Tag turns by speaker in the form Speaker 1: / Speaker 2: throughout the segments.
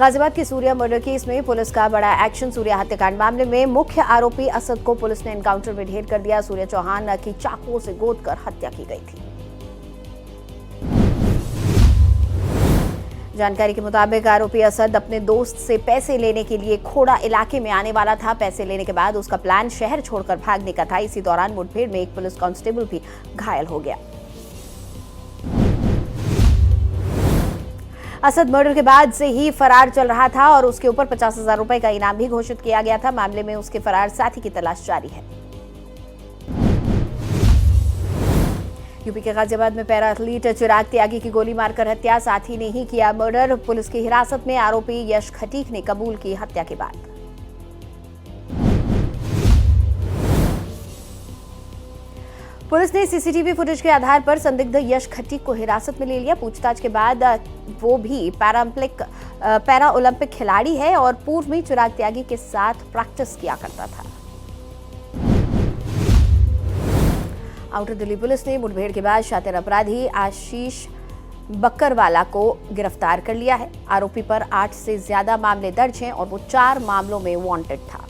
Speaker 1: गाजियाबाद की Surya murder case में police का बड़ा एक्शन। सूर्या हत्याकांड मामले में मुख्य आरोपी असद को पुलिस ने एनकाउंटर में ढेर कर दिया। सूर्या चौहान की चाकू से गोद कर हत्या की गई थी। जानकारी के मुताबिक आरोपी असद अपने दोस्त से पैसे लेने के लिए खोड़ा इलाके में आने वाला था। पैसे लेने के बाद उसका प्लान शहर छोड़कर भागने का था। इसी दौरान मुठभेड़ में एक पुलिस कांस्टेबल भी घायल हो गया। असद मर्डर के बाद से ही फरार चल रहा था और उसके ऊपर 50,000 रुपए का इनाम भी घोषित किया गया था। मामले में उसके फरार साथी की तलाश जारी है। यूपी के गाजियाबाद में पैरा एथलीट चिराग त्यागी की गोली मारकर हत्या, साथी ने ही किया मर्डर। पुलिस की हिरासत में आरोपी यश खटीक ने कबूल की हत्या के बाद। पुलिस ने सीसीटीवी फुटेज के आधार पर संदिग्ध यश खटीक को हिरासत में ले लिया। पूछताछ के बाद वो भी पैरा ओलंपिक खिलाड़ी है और पूर्व में चिराग त्यागी के साथ प्रैक्टिस किया करता था। आउटर दिल्ली पुलिस ने मुठभेड़ के बाद शातिर अपराधी आशीष बक्करवाला को गिरफ्तार कर लिया है। आरोपी पर 8 से ज्यादा मामले दर्ज हैं और वो 4 मामलों में वांटेड था।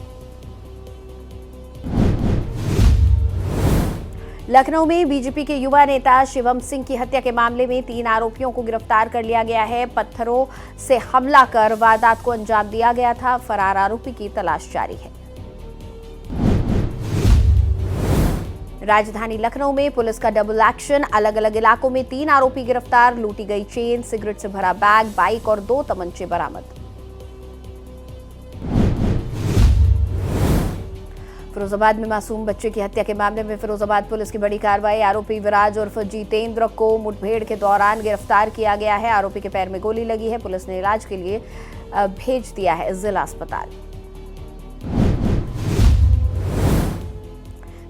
Speaker 1: लखनऊ में बीजेपी के युवा नेता शिवम सिंह की हत्या के मामले में 3 आरोपियों को गिरफ्तार कर लिया गया है। पत्थरों से हमला कर वारदात को अंजाम दिया गया था। फरार आरोपी की तलाश जारी है। राजधानी लखनऊ में पुलिस का डबल एक्शन। अलग अलग इलाकों में 3 आरोपी गिरफ्तार। लूटी गई चेन, सिगरेट से भरा बैग, बाइक और 2 तमंचे बरामद। फिरोजाबाद में मासूम बच्चे की हत्या के मामले में फिरोजाबाद पुलिस की बड़ी कार्रवाई। आरोपी विराज उर्फ जितेंद्र को मुठभेड़ के दौरान गिरफ्तार किया गया है। आरोपी के पैर में गोली लगी है। पुलिस ने इलाज के लिए भेज दिया है जिला अस्पताल।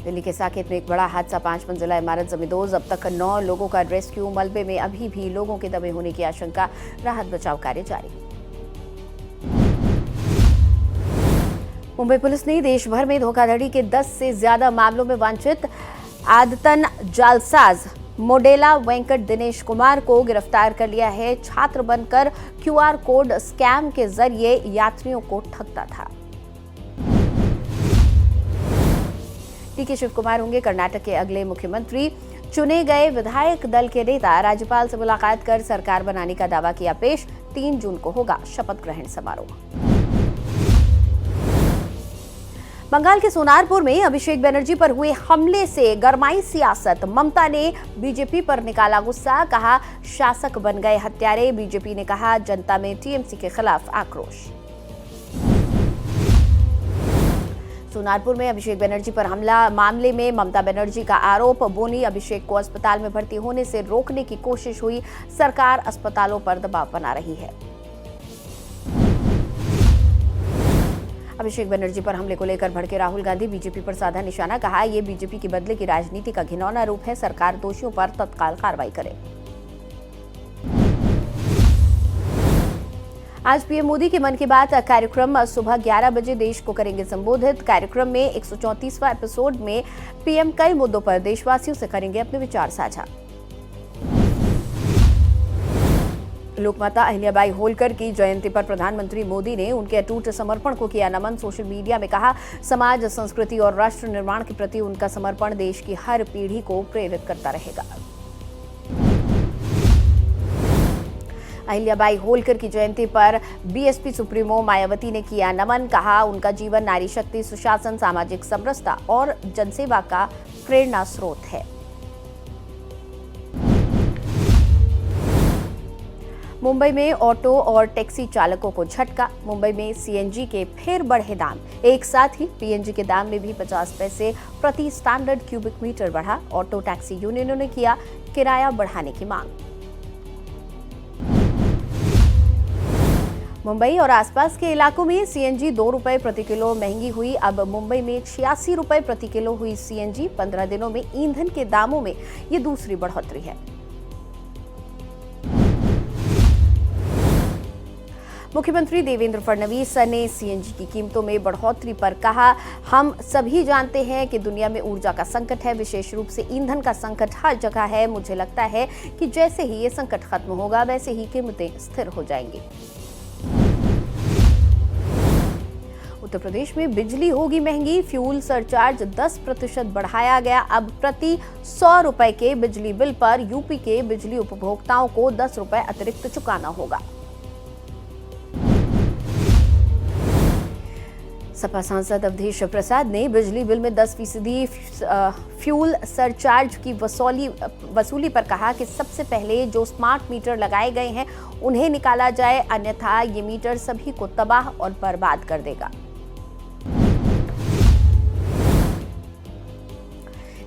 Speaker 1: दिल्ली के साकेत में एक बड़ा हादसा, 5 मंजिला इमारत जमींदोज। अब तक 9 लोगों का रेस्क्यू। मलबे में अभी भी लोगों के दबे होने की आशंका। राहत बचाव कार्य जारी। मुंबई पुलिस ने देश भर में धोखाधड़ी के 10 से ज्यादा मामलों में वांछित आदतन जालसाज मोडेला वेंकट दिनेश कुमार को गिरफ्तार कर लिया है। छात्र बनकर QR कोड स्कैम के जरिए यात्रियों को ठगता था। टीके शिव कुमार होंगे कर्नाटक के अगले मुख्यमंत्री। चुने गए विधायक दल के नेता राज्यपाल से मुलाकात कर सरकार बनाने का दावा किया पेश। 3 जून को होगा शपथ ग्रहण समारोह। बंगाल के सोनारपुर में अभिषेक बनर्जी पर हुए हमले से गरमाई सियासत। ममता ने बीजेपी पर निकाला गुस्सा, कहा शासक बन गए हत्यारे। बीजेपी ने कहा जनता में टीएमसी के खिलाफ आक्रोश। सोनारपुर में अभिषेक बनर्जी पर हमला मामले में ममता बनर्जी का आरोप। बोनी अभिषेक को अस्पताल में भर्ती होने से रोकने की कोशिश हुई। सरकार अस्पतालों पर दबाव बना रही है। अभिषेक बनर्जी पर हमले को लेकर भड़के राहुल गांधी। बीजेपी पर साधा निशाना, कहा यह बीजेपी की बदले की राजनीति का घिनौना रूप है। सरकार दोषियों पर तत्काल कार्रवाई करे। आज पीएम मोदी के मन की बात कार्यक्रम सुबह 11 बजे देश को करेंगे संबोधित। कार्यक्रम में 134वां एपिसोड में पीएम कई मुद्दों पर देशवासियों से करेंगे अपने विचार साझा। लोकमाता अहिल्याबाई होलकर की जयंती पर प्रधानमंत्री मोदी ने उनके अटूट समर्पण को किया नमन। सोशल मीडिया में कहा समाज, संस्कृति और राष्ट्र निर्माण के प्रति उनका समर्पण देश की हर पीढ़ी को प्रेरित करता रहेगा। अहिल्याबाई होलकर की जयंती पर बीएसपी सुप्रीमो मायावती ने किया नमन। कहा उनका जीवन नारी शक्ति, सुशासन, सामाजिक समरसता और जनसेवा का प्रेरणा स्रोत है। मुंबई में ऑटो और टैक्सी चालकों को झटका। मुंबई में सीएनजी के फिर बढ़े दाम। एक साथ ही पीएनजी के दाम में भी 50 पैसे प्रति स्टैंडर्ड क्यूबिक मीटर बढ़ा। ऑटो टैक्सी यूनियनों ने किया किराया बढ़ाने की मांग। मुंबई और आसपास के इलाकों में सीएनजी 2 रुपए प्रति किलो महंगी हुई। अब मुंबई में 86 रुपए प्रति किलो हुई सीएनजी। 15 दिनों में ईंधन के दामों में ये दूसरी बढ़ोतरी है। मुख्यमंत्री देवेंद्र फडणवीस ने सीएनजी की कीमतों में बढ़ोतरी पर कहा, हम सभी जानते हैं कि दुनिया में ऊर्जा का संकट है, विशेष रूप से ईंधन का संकट हर जगह है। मुझे लगता है कि जैसे ही ये संकट खत्म होगा वैसे ही कीमतें स्थिर हो जाएंगी। उत्तर प्रदेश में बिजली होगी महंगी, फ्यूल सरचार्ज 10% बढ़ाया गया। अब प्रति 100 रुपए के बिजली बिल पर यूपी के बिजली उपभोक्ताओं को 10 रुपए अतिरिक्त चुकाना होगा। सपा सांसद अवधेश प्रसाद ने बिजली बिल में 10% फ्यूल सरचार्ज की वसूली पर कहा कि सबसे पहले जो स्मार्ट मीटर लगाए गए हैं उन्हें निकाला जाए, अन्यथा ये मीटर सभी को तबाह और बर्बाद कर देगा।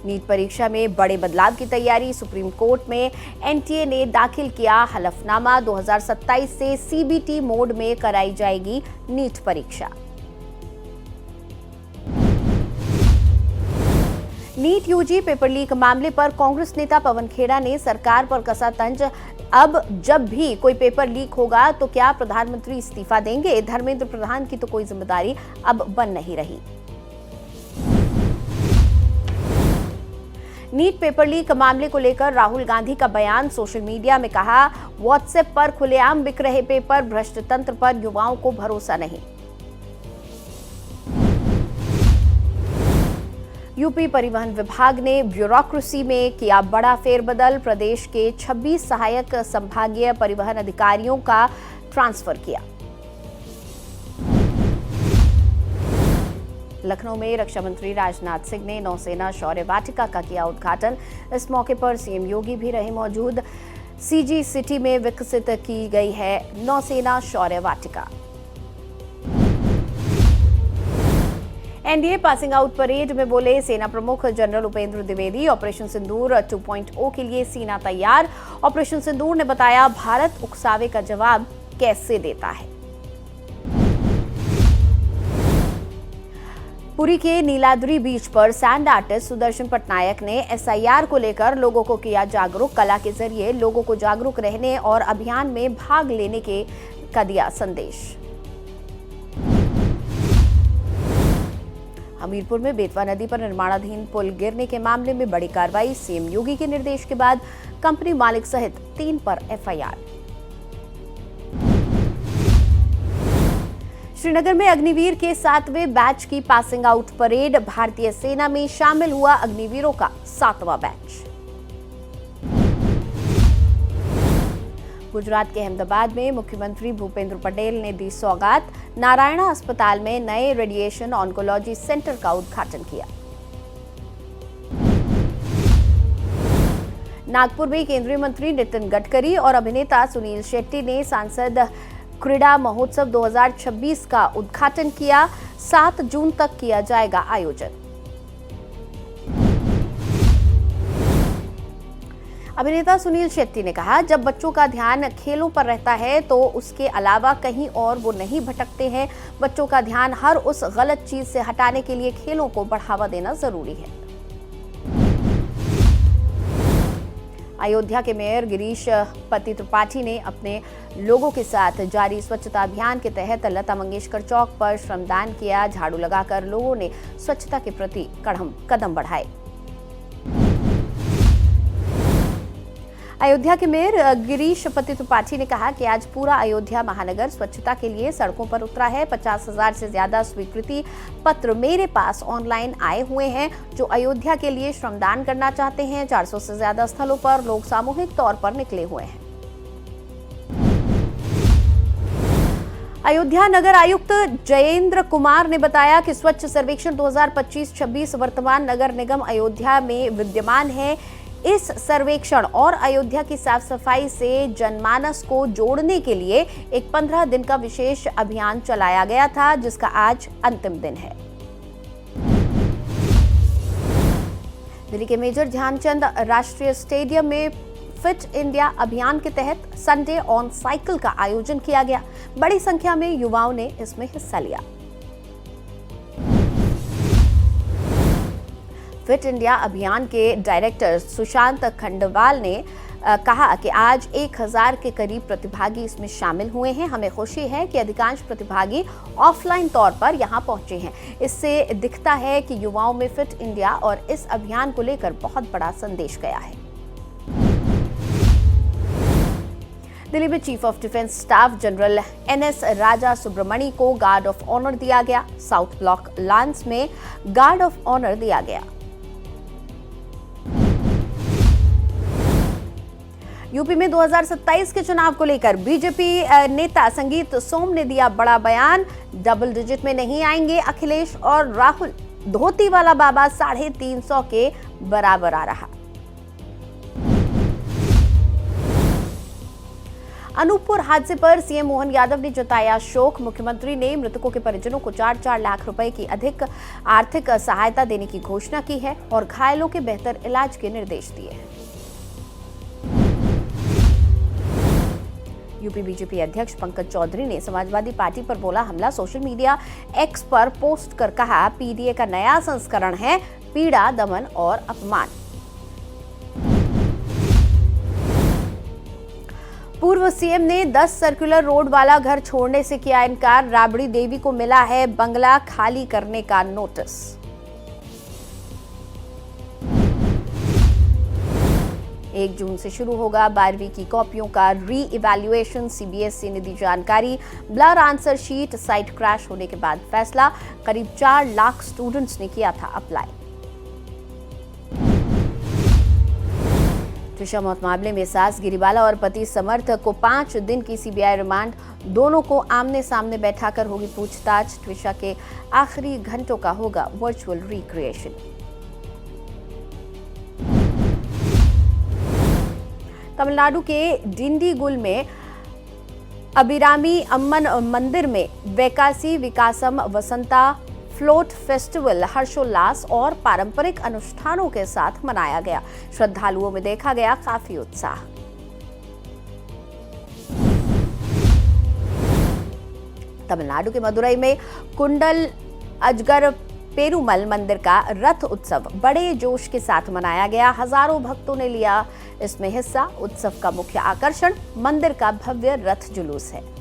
Speaker 1: नीट परीक्षा में बड़े बदलाव की तैयारी, सुप्रीम कोर्ट में एनटीए ने दाखिल किया हलफनामा। 2027 से सीबीटी मोड में कराई जाएगी नीट परीक्षा। नीट यूजी पेपर लीक मामले पर कांग्रेस नेता पवन खेड़ा ने सरकार पर कसा तंज। अब जब भी कोई पेपर लीक होगा तो क्या प्रधानमंत्री इस्तीफा देंगे? धर्मेंद्र प्रधान की तो कोई जिम्मेदारी अब बन नहीं रही। नीट पेपर लीक मामले को लेकर राहुल गांधी का बयान सोशल मीडिया में कहा, व्हाट्सएप पर खुलेआम बिक रहे पेपर, भ्रष्ट तंत्र पर युवाओं को भरोसा नहीं। यूपी परिवहन विभाग ने ब्यूरोक्रेसी में किया बड़ा फेरबदल, प्रदेश के 26 सहायक संभागीय परिवहन अधिकारियों का ट्रांसफर किया। लखनऊ में रक्षा मंत्री राजनाथ सिंह ने नौसेना शौर्य वाटिका का किया उद्घाटन। इस मौके पर सीएम योगी भी रहे मौजूद। सीजी सिटी में विकसित की गई है नौसेना शौर्य वाटिका। एनडीए पासिंग आउट परेड में बोले सेना प्रमुख जनरल उपेंद्र द्विवेदी, ऑपरेशन सिंदूर 2.0 के लिए सेना तैयार। ऑपरेशन सिंदूर ने बताया भारत उकसावे का जवाब कैसे देता है। पुरी के नीलाद्री बीच पर सैंड आर्टिस्ट सुदर्शन पटनायक ने एसआईआर को लेकर लोगों को किया जागरूक। कला के जरिए लोगों को जागरूक रहने और अभियान में भाग लेने का दिया संदेश। हमीरपुर में बेतवा नदी पर निर्माणाधीन पुल गिरने के मामले में बड़ी कार्रवाई, सीएम योगी के निर्देश के बाद कंपनी मालिक सहित 3 पर एफआईआर। श्रीनगर में अग्निवीर के 7वें बैच की पासिंग आउट परेड, भारतीय सेना में शामिल हुआ अग्निवीरों का 7वां बैच। गुजरात के अहमदाबाद में मुख्यमंत्री भूपेंद्र पटेल ने दी सौगात, नारायणा अस्पताल में नए रेडिएशन ऑन्कोलॉजी सेंटर का उद्घाटन किया। नागपुर में केंद्रीय मंत्री नितिन गडकरी और अभिनेता सुनील शेट्टी ने सांसद क्रीड़ा महोत्सव 2026 का उद्घाटन किया। 7 जून तक किया जाएगा आयोजन। अभिनेता सुनील शेट्टी ने कहा, जब बच्चों का ध्यान खेलों पर रहता है तो उसके अलावा कहीं और वो नहीं भटकते हैं। बच्चों का ध्यान हर उस गलत चीज से हटाने के लिए खेलों को बढ़ावा देना जरूरी है। अयोध्या के मेयर गिरीश पति त्रिपाठी ने अपने लोगों के साथ जारी स्वच्छता अभियान के तहत लता मंगेशकर चौक पर श्रमदान किया। झाड़ू लगाकर लोगों ने स्वच्छता के प्रति कदम बढ़ाए। अयोध्या के मेयर गिरीश पति त्रिपाठी ने कहा कि आज पूरा अयोध्या महानगर स्वच्छता के लिए सड़कों पर उतरा है। 50,000 से ज्यादा स्वीकृति पत्र मेरे पास ऑनलाइन आए हुए हैं जो अयोध्या के लिए श्रमदान करना चाहते हैं। 400 से ज्यादा स्थलों पर लोग सामूहिक तौर पर निकले हुए हैं। अयोध्या नगर आयुक्त जयेंद्र कुमार ने बताया कि स्वच्छ सर्वेक्षण 2025-26 वर्तमान नगर निगम अयोध्या में विद्यमान है। इस सर्वेक्षण और अयोध्या की साफ सफाई से जनमानस को जोड़ने के लिए एक 15 दिन का विशेष अभियान चलाया गया था, जिसका आज अंतिम दिन है। दिल्ली के मेजर ध्यानचंद राष्ट्रीय स्टेडियम में फिट इंडिया अभियान के तहत संडे ऑन साइकिल का आयोजन किया गया। बड़ी संख्या में युवाओं ने इसमें हिस्सा लिया। फिट इंडिया अभियान के डायरेक्टर सुशांत खंडवाल ने कहा कि आज 1000 के करीब प्रतिभागी इसमें शामिल हुए हैं। हमें खुशी है कि अधिकांश प्रतिभागी ऑफलाइन तौर पर यहां पहुंचे हैं। इससे दिखता है कि युवाओं में फिट इंडिया और इस अभियान को लेकर बहुत बड़ा संदेश गया है। दिल्ली में chief of defence staff general NS राजा सुब्रमणी को गार्ड ऑफ ऑनर दिया गया। साउथ ब्लॉक लांस में गार्ड ऑफ ऑनर दिया गया। यूपी में 2027 के चुनाव को लेकर बीजेपी नेता संगीत सोम ने दिया बड़ा बयान। डबल डिजिट में नहीं आएंगे अखिलेश और राहुल। धोती वाला बाबा 350 के बराबर आ रहा। अनूपपुर हादसे पर सीएम मोहन यादव ने जताया शोक। मुख्यमंत्री ने मृतकों के परिजनों को 4-4 लाख रुपए की अधिक आर्थिक सहायता देने की घोषणा की है और घायलों के बेहतर इलाज के निर्देश दिए हैं। यूपी बीजेपी अध्यक्ष पंकज चौधरी ने समाजवादी पार्टी पर बोला हमला। सोशल मीडिया एक्स पर पोस्ट कर कहा पीडीए का नया संस्करण है, पीड़ा, दमन और अपमान। पूर्व सीएम ने 10 सर्कुलर रोड वाला घर छोड़ने से किया इनकार। राबड़ी देवी को मिला है बंगला खाली करने का नोटिस। 1 जून से शुरू होगा 12वीं की कॉपियों का री इवैल्यूएशन। सीबीएसई ने दी जानकारी। Blur answer sheet site crash होने के बाद फैसला। करीब 4 लाख स्टूडेंट्स ने किया था अप्लाई। त्रिशा मौत मामले में सास गिरिबाला और पति समर्थ को 5 दिन की सीबीआई रिमांड। दोनों को आमने सामने बैठाकर होगी पूछताछ। त्रिशा के आखिरी घंटों का होगा वर्चुअल रिक्रिएशन। तमिलनाडु के डिंडीगुल में अभिरामी अम्मन मंदिर में वैकासी विकासम वसंता फ्लोट फेस्टिवल हर्षोल्लास और पारंपरिक अनुष्ठानों के साथ मनाया गया। श्रद्धालुओं में देखा गया काफी उत्साह। तमिलनाडु के मदुरई में कुंडल अजगर पेरुमल मंदिर का रथ उत्सव बड़े जोश के साथ मनाया गया। हजारों भक्तों ने लिया इसमें हिस्सा। उत्सव का मुख्य आकर्षण मंदिर का भव्य रथ जुलूस है।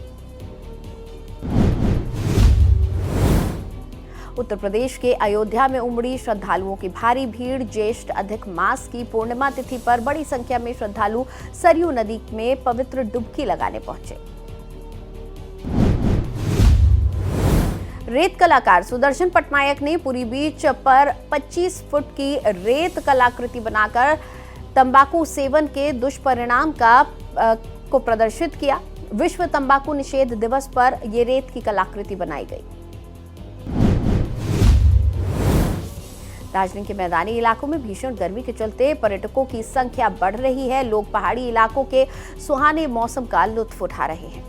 Speaker 1: उत्तर प्रदेश के अयोध्या में उमड़ी श्रद्धालुओं की भारी भीड़। ज्येष्ठ अधिक मास की पूर्णिमा तिथि पर बड़ी संख्या में श्रद्धालु सरयू नदी में पवित्र डुबकी लगाने पहुंचे। रेत कलाकार सुदर्शन पटनायक ने पुरी बीच पर 25 फुट की रेत कलाकृति बनाकर तंबाकू सेवन के दुष्परिणाम को प्रदर्शित किया। विश्व तंबाकू निषेध दिवस पर यह रेत की कलाकृति बनाई गई। दार्जिलिंग के मैदानी इलाकों में भीषण गर्मी के चलते पर्यटकों की संख्या बढ़ रही है। लोग पहाड़ी इलाकों के सुहाने मौसम का लुत्फ उठा रहे हैं।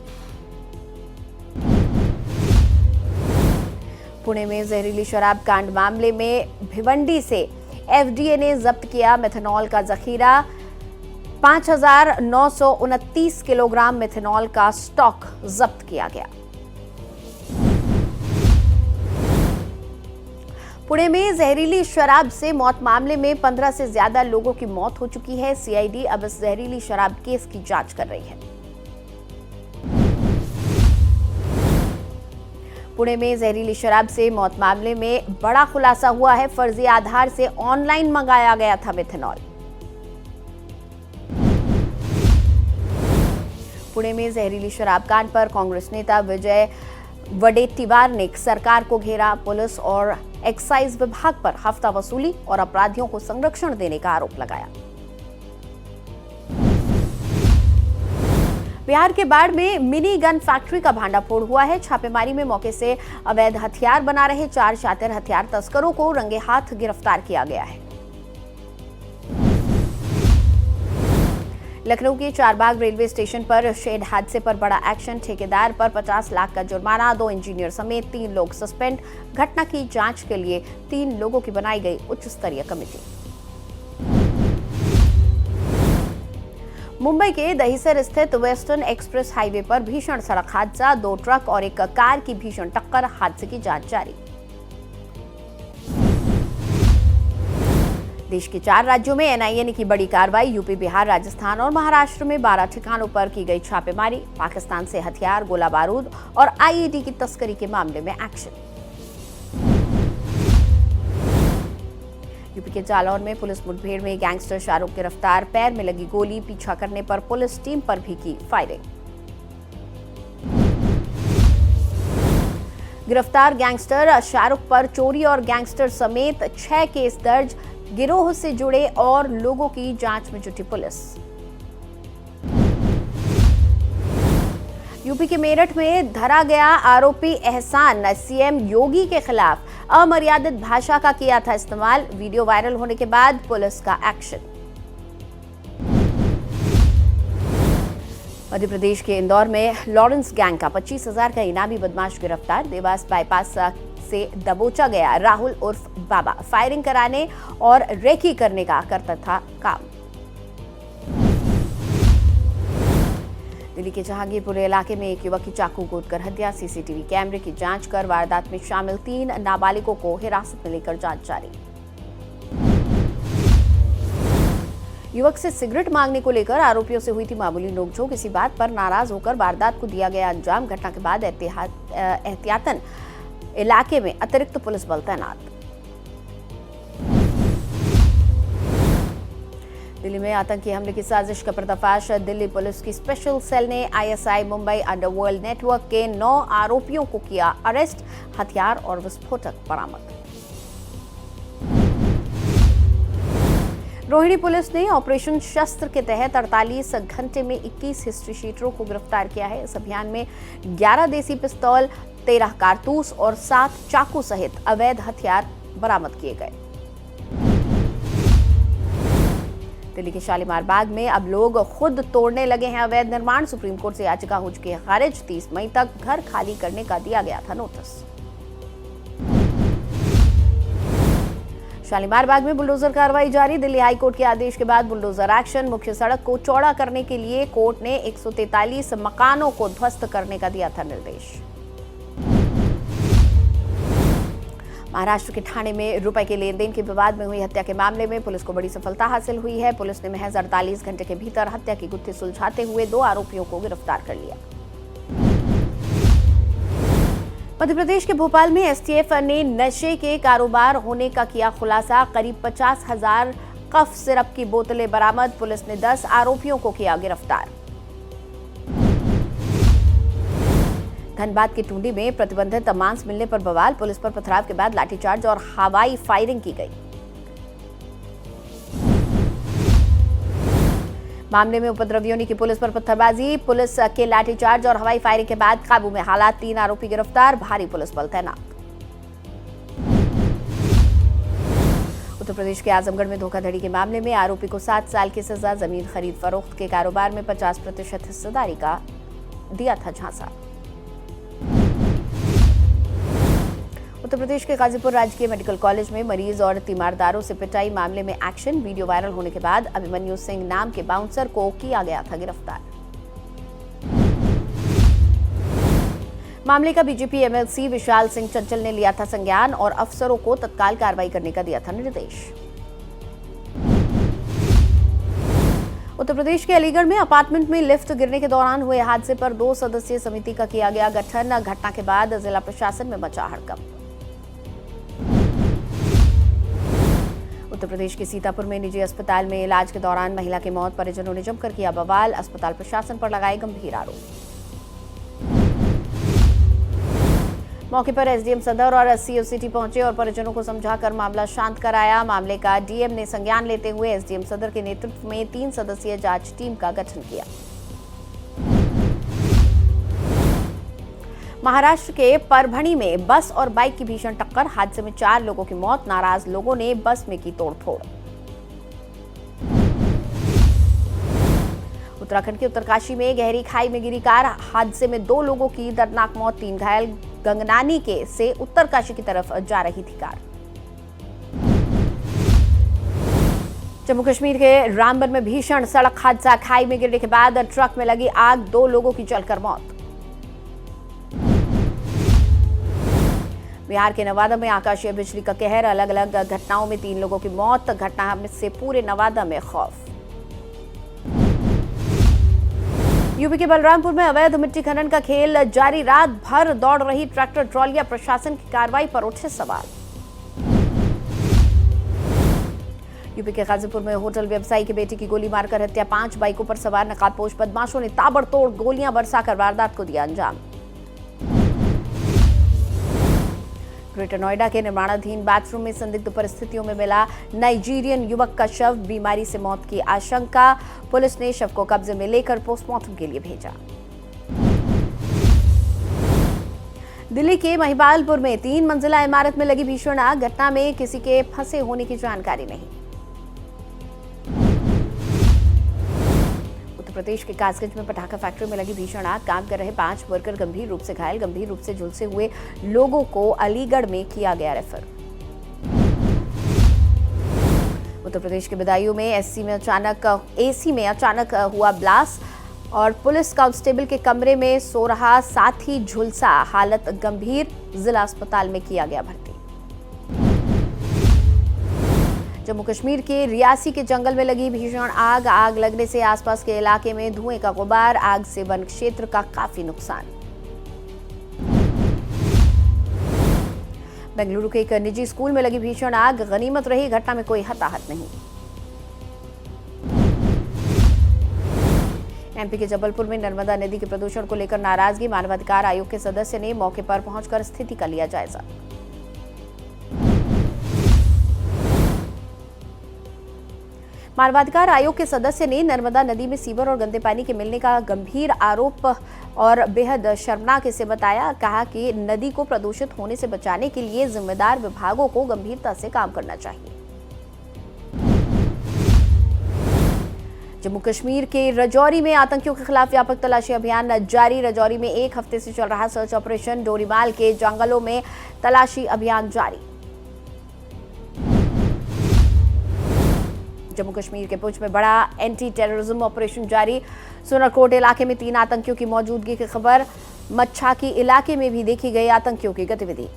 Speaker 1: पुणे में जहरीली शराब कांड मामले में भिवंडी से एफडीए ने जब्त किया मेथनॉल का जखीरा। 5,929 किलोग्राम मेथनॉल का स्टॉक जब्त किया गया। पुणे में जहरीली शराब से मौत मामले में 15 से ज्यादा लोगों की मौत हो चुकी है। सीआईडी अब इस जहरीली शराब केस की जांच कर रही है। पुणे में जहरीली शराब से मौत मामले में बड़ा खुलासा हुआ है। फर्जी आधार से ऑनलाइन मंगाया गया था मेथनॉल। पुणे में जहरीली शराब कांड पर कांग्रेस नेता विजय वडेट्टीवार ने सरकार को घेरा। पुलिस और एक्साइज विभाग पर हफ्ता वसूली और अपराधियों को संरक्षण देने का आरोप लगाया। बिहार के बाढ़ में मिनी गन फैक्ट्री का भांडाफोड़ हुआ है। छापेमारी में मौके से अवैध हथियार बना रहे 4 शातिर हथियार तस्करों को रंगे हाथ गिरफ्तार किया गया है। लखनऊ के चारबाग रेलवे स्टेशन पर शेड हादसे पर बड़ा एक्शन। ठेकेदार पर 50 लाख का जुर्माना। 2 इंजीनियर समेत 3 लोग सस्पेंड। घटना की जांच के लिए 3 लोगों की बनाई गई उच्च स्तरीय कमेटी। मुंबई के दहिसर स्थित वेस्टर्न एक्सप्रेस हाईवे पर भीषण सड़क हादसा। 2 ट्रक और एक कार की भीषण टक्कर। हादसे की जांच जारी। देश के 4 राज्यों में एनआईए ने की बड़ी कार्रवाई। यूपी, बिहार, राजस्थान और महाराष्ट्र में 12 ठिकानों पर की गई छापेमारी। पाकिस्तान से हथियार, गोला बारूद और आईईडी की तस्करी के मामले में एक्शन। यूपी के जालौर में पुलिस मुठभेड़ में गैंगस्टर शाहरुख गिरफ्तार। पैर में लगी गोली, पीछा करने पर पुलिस टीम पर भी की फायरिंग। गिरफ्तार गैंगस्टर शाहरुख पर चोरी और गैंगस्टर समेत 6 केस दर्ज। गिरोह से जुड़े और लोगों की जांच में जुटी पुलिस। यूपी के मेरठ में धरा गया आरोपी एहसान सीएम योगी के खिलाफ अमर्यादित भाषा का किया था इस्तेमाल। वीडियो वायरल होने के बाद पुलिस का एक्शन। मध्य प्रदेश के इंदौर में लॉरेंस गैंग का 25,000 का इनामी बदमाश गिरफ्तार। देवास बाईपास से दबोचा गया राहुल उर्फ बाबा फायरिंग कराने और रेकी करने का करता था काम। दिल्ली के जहांगीरपुर इलाके में एक युवक की चाकू गोदकर हत्या। सीसीटीवी कैमरे की जांच कर वारदात में शामिल 3 नाबालिगों को हिरासत में लेकर जांच जारी। युवक से सिगरेट मांगने को लेकर आरोपियों से हुई थी मामूली नोकझोंक। इसी बात पर नाराज होकर वारदात को दिया गया अंजाम। घटना के बाद एहतियातन इलाके में अतिरिक्त पुलिस बल तैनात। दिल्ली में आतंकी हमले की साजिश का पर्दाफाश। दिल्ली पुलिस की स्पेशल सेल ने आईएसआई मुंबई अंडरवर्ल्ड नेटवर्क के 9 आरोपियों को किया अरेस्ट। हथियार और विस्फोटक बरामद। रोहिणी पुलिस ने ऑपरेशन शस्त्र के तहत 48 घंटे में 21 हिस्ट्री शीटरों को गिरफ्तार किया है। इस अभियान में 11 देसी पिस्तौल, 13 कारतूस और 7 चाकू सहित अवैध हथियार बरामद किए गए। दिल्ली के शालीमार बाग में अब लोग खुद तोड़ने लगे हैं अवैध निर्माण। सुप्रीम कोर्ट से याचिका हो चुकी है खारिज। 30 मई तक घर खाली करने का दिया गया था नोटिस। शालीमार बाग में बुलडोजर कार्रवाई जारी। दिल्ली हाईकोर्ट के आदेश के बाद बुलडोजर एक्शन। मुख्य सड़क को चौड़ा करने के लिए कोर्ट ने 143 मकानों को ध्वस्त करने का दिया था निर्देश। महाराष्ट्र के ठाणे में रुपए के लेन देन के विवाद में हुई हत्या के मामले में पुलिस को बड़ी सफलता हासिल हुई है। पुलिस ने महज 48 घंटे के भीतर हत्या की गुत्थी सुलझाते हुए 2 आरोपियों को गिरफ्तार कर लिया। मध्य प्रदेश के भोपाल में एसटीएफ ने नशे के कारोबार होने का किया खुलासा। करीब 50,000 कफ सिरप की बोतलें बरामद। पुलिस ने 10 आरोपियों को किया गिरफ्तार। धनबाद की टुंडी में प्रतिबंधित मांस मिलने पर बवाल। पुलिस पर पथराव के बाद लाठीचार्ज और हवाई फायरिंग की गई। मामले में उपद्रवियों ने की पुलिस पर पत्थरबाजी। पुलिस के लाठीचार्ज और हवाई फायरिंग के बाद काबू में हालात। 3 आरोपी गिरफ्तार। भारी पुलिस बल तैनात। उत्तर प्रदेश के आजमगढ़ में धोखाधड़ी के मामले में आरोपी को 7 साल की सजा। जमीन खरीद फरोख्त के कारोबार में 50% हिस्सेदारी का दिया था झांसा। उत्तर प्रदेश के गाजीपुर राजकीय मेडिकल कॉलेज में मरीज और तीमारदारों से पिटाई मामले में एक्शन। वीडियो वायरल होने के बाद अभिमन्यु सिंह नाम के बाउंसर को किया गया था गिरफ्तार। मामले का बीजेपी एमएलसी विशाल सिंह चंचल ने लिया था संज्ञान और अफसरों को तत्काल कार्रवाई करने का दिया था निर्देश। उत्तर प्रदेश के अलीगढ़ में अपार्टमेंट में लिफ्ट गिरने के दौरान हुए हादसे पर 2 सदस्यीय समिति का किया गया गठन। घटना के बाद जिला प्रशासन में मचा हड़कंप। उत्तर प्रदेश के सीतापुर में निजी अस्पताल में इलाज के दौरान महिला की मौत। परिजनों ने जमकर किया बवाल। अस्पताल प्रशासन पर लगाए गंभीर आरोप। मौके पर एसडीएम सदर और सीओसीटी पहुंचे और परिजनों को समझाकर मामला शांत कराया। मामले का डीएम ने संज्ञान लेते हुए एसडीएम सदर के नेतृत्व में 3 सदस्यीय जांच टीम का गठन किया। महाराष्ट्र के परभणी में बस और बाइक की भीषण टक्कर। हादसे में 4 लोगों की मौत। नाराज लोगों ने बस में की तोड़फोड़। उत्तराखंड के उत्तरकाशी में गहरी खाई में गिरी कार। हादसे में 2 लोगों की दर्दनाक मौत, 3 घायल। गंगनानी के से उत्तरकाशी की तरफ जा रही थी कार। जम्मू कश्मीर के रामबन में भीषण सड़क हादसा। खाई में गिरने के बाद ट्रक में लगी आग, 2 लोगों की जलकर मौत। बिहार के नवादा में आकाशीय बिजली का कहर। अलग अलग घटनाओं में 3 लोगों की मौत। घटना से पूरे नवादा में खौफ। यूपी के बलरामपुर में अवैध मिट्टी खनन का खेल जारी। रात भर दौड़ रही ट्रैक्टर ट्रॉलियां। प्रशासन की कार्रवाई पर उठे सवाल। यूपी के गाजीपुर में होटल व्यवसायी की बेटी की गोली मारकर हत्या। 5 बाइकों पर सवार नकाबपोश बदमाशों ने ताबड़तोड़ गोलियां बरसाकर वारदात को दिया अंजाम। ग्रेटर नोएडा के निर्माणाधीन बाथरूम में संदिग्ध परिस्थितियों में मिला नाइजीरियन युवक का शव, बीमारी से मौत की आशंका। पुलिस ने शव को कब्जे में लेकर पोस्टमार्टम के लिए भेजा। दिल्ली के महिपालपुर में 3 मंजिला इमारत में लगी भीषण आग, घटना में किसी के फंसे होने की जानकारी नहीं। उत्तर प्रदेश के कासगंज में पटाखा फैक्ट्री में लगी भीषण आग, काम कर रहे 5 वर्कर गंभीर रूप से घायल, गंभीर रूप से झुलसे हुए लोगों को अलीगढ़ में किया गया रेफर। उत्तर प्रदेश के बदायूं में एसी में अचानक हुआ ब्लास्ट और पुलिस कांस्टेबल के कमरे में सो रहा साथी झुलसा, हालत गंभीर, जिला अस्पताल में किया गया भर्ती। जम्मू कश्मीर के रियासी के जंगल में लगी भीषण आग लगने से आसपास के इलाके में धुएं का गुबार, आग से वन क्षेत्र का काफी नुकसान। बेंगलुरु के एक निजी स्कूल में लगी भीषण आग, गनीमत रही घटना में कोई हताहत नहीं। एमपी के जबलपुर में नर्मदा नदी के प्रदूषण को लेकर नाराजगी, मानवाधिकार आयोग के सदस्य ने मौके पर पहुंचकर स्थिति का लिया जायजा। मानवाधिकार आयोग के सदस्य ने नर्मदा नदी में सीवर और गंदे पानी के मिलने का गंभीर आरोप और बेहद शर्मनाक इसे बताया। कहा कि नदी को प्रदूषित होने से बचाने के लिए जिम्मेदार विभागों को गंभीरता से काम करना चाहिए। जम्मू कश्मीर के राजौरी में आतंकियों के खिलाफ व्यापक तलाशी अभियान जारी। राजौरी में 1 हफ्ते से चल रहा सर्च ऑपरेशन, डोरीमाल के जंगलों में तलाशी अभियान जारी। जम्मू कश्मीर के पुंछ में बड़ा एंटी टेररिज्म ऑपरेशन जारी। सुनरकोट इलाके में 3 आतंकियों की मौजूदगी की खबर। मच्छाकी इलाके में भी देखी गई आतंकियों की गतिविधि।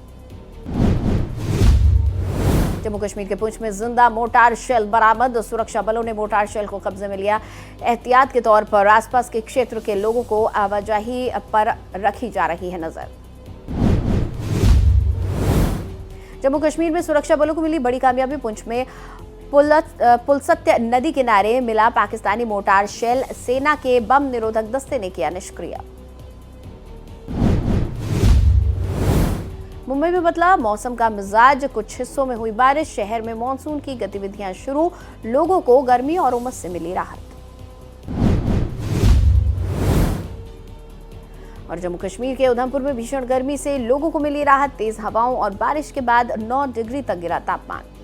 Speaker 1: जम्मू कश्मीर के पुंछ में जिंदा मोर्टार शेल बरामद, सुरक्षा बलों ने मोर्टार शेल को कब्जे में लिया। एहतियात के तौर पर आसपास के क्षेत्र के लोगों को आवाजाही पर रखी जा रही है नजर। जम्मू कश्मीर में सुरक्षा बलों को मिली बड़ी कामयाबी, पुंछ में पुलसत्य नदी किनारे मिला पाकिस्तानी मोर्टार शेल, सेना के बम निरोधक दस्ते ने किया निष्क्रिय। मुंबई में बदला मौसम का मिजाज, कुछ हिस्सों में हुई बारिश, शहर में मानसून की गतिविधियां शुरू, लोगों को गर्मी और उमस से मिली राहत। और जम्मू कश्मीर के उधमपुर में भीषण गर्मी से लोगों को मिली राहत, तेज हवाओं और बारिश के बाद 9 डिग्री तक गिरा तापमान।